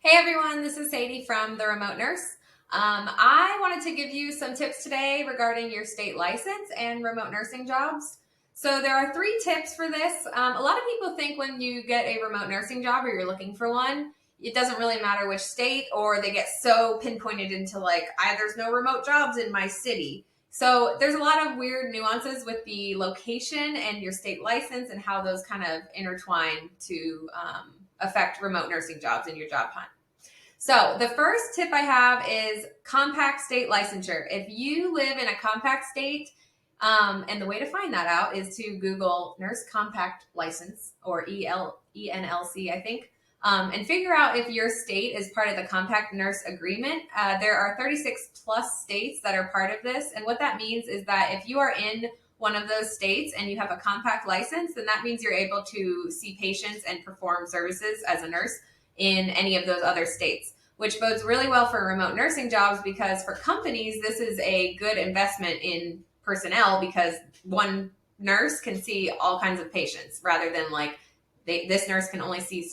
Hey everyone, this is Sadie from The Remote Nurse. I wanted to give you some tips today regarding your state license and remote nursing jobs. So there are 3 tips for this. A lot of people think when you get a remote nursing job or you're looking for one, it doesn't really matter which state, or they get so pinpointed into there's no remote jobs in my city. So there's a lot of weird nuances with the location and your state license and how those kind of intertwine to affect remote nursing jobs in your job hunt. So the first tip I have is compact state licensure. If you live in a compact state, and the way to find that out is to Google Nurse Compact License, or ENLC, I think, and figure out if your state is part of the Compact Nurse Agreement. There are 36 plus states that are part of this, and what that means is that if you are in one of those states and you have a compact license, then that means you're able to see patients and perform services as a nurse in any of those other states, which bodes really well for remote nursing jobs because for companies, this is a good investment in personnel because one nurse can see all kinds of patients rather than this nurse can only see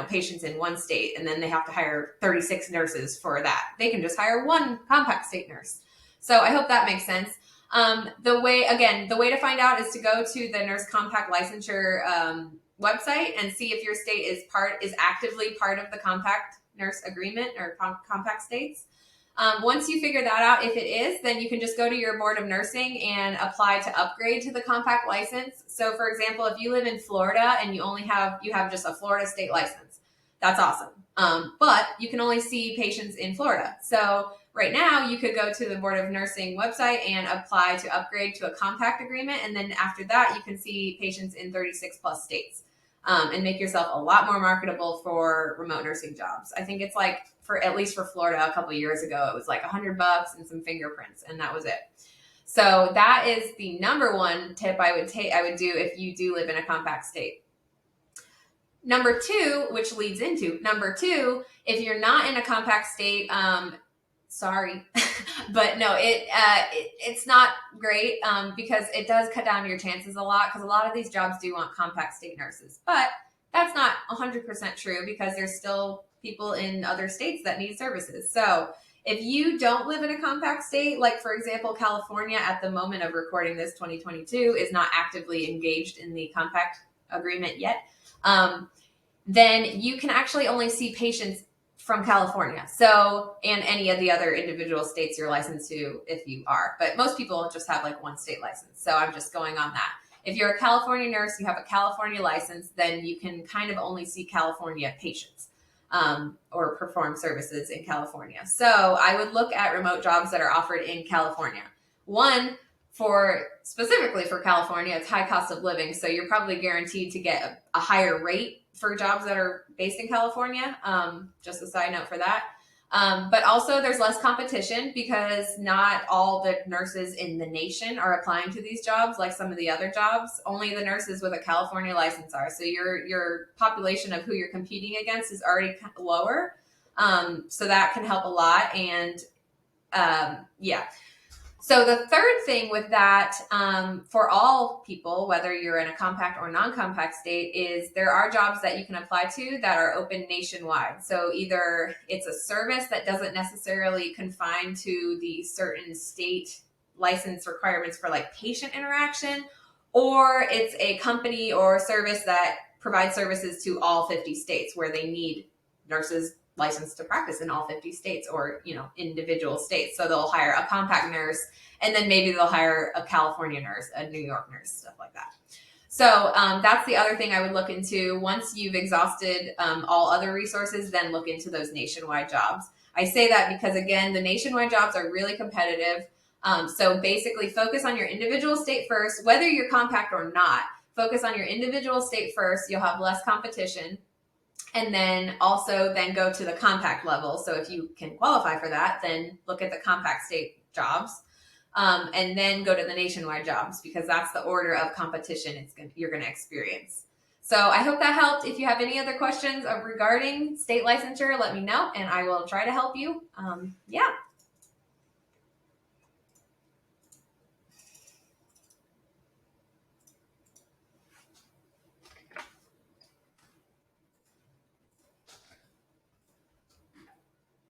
patients in one state and then they have to hire 36 nurses for that. They can just hire one compact state nurse. So I hope that makes sense. The way to find out is to go to the Nurse Compact Licensure website and see if your state is actively part of the Compact Nurse Agreement or Compact States. Once you figure that out, if it is, then you can just go to your Board of Nursing and apply to upgrade to the Compact license. So, for example, if you live in Florida and you have just a Florida state license, that's awesome. But you can only see patients in Florida. So right now, you could go to the Board of Nursing website and apply to upgrade to a compact agreement. And then after that, you can see patients in 36 plus states and make yourself a lot more marketable for remote nursing jobs. I think it's at least for Florida a couple of years ago, it was like $100 and some fingerprints, and that was it. So that is the number one tip I would do if you do live in a compact state. Number 2, which leads into number 2, if you're not in a compact state, sorry, but no, it's not great because it does cut down your chances a lot because a lot of these jobs do want compact state nurses. But that's not 100% true because there's still people in other states that need services. So if you don't live in a compact state, like for example, California at the moment of recording this 2022 is not actively engaged in the compact agreement yet, then you can actually only see patients from California. So, and any of the other individual states you're licensed to if you are. But most people just have one state license. So I'm just going on that. If you're a California nurse, you have a California license, then you can kind of only see California patients or perform services in California. So I would look at remote jobs that are offered in California. One, specifically for California, it's high cost of living. So you're probably guaranteed to get a higher rate for jobs that are based in California. Just a side note for that. But also there's less competition because not all the nurses in the nation are applying to these jobs like some of the other jobs. Only the nurses with a California license are. So your population of who you're competing against is already lower. So that can help a lot. And yeah. So the third thing with that, for all people, whether you're in a compact or non-compact state, is there are jobs that you can apply to that are open nationwide. So either it's a service that doesn't necessarily confine to the certain state license requirements for patient interaction, or it's a company or service that provides services to all 50 states where they need nurses licensed to practice in all 50 states or, individual states. So they'll hire a compact nurse and then maybe they'll hire a California nurse, a New York nurse, stuff like that. So that's the other thing I would look into. Once you've exhausted all other resources, then look into those nationwide jobs. I say that because, again, the nationwide jobs are really competitive. So basically focus on your individual state first, whether you're compact or not. Focus on your individual state first. You'll have less competition. And then go to the compact level. So if you can qualify for that, then look at the compact state jobs. And then go to the nationwide jobs because that's the order of competition you're going to experience. So I hope that helped. If you have any other questions regarding state licensure, let me know and I will try to help you. Yeah.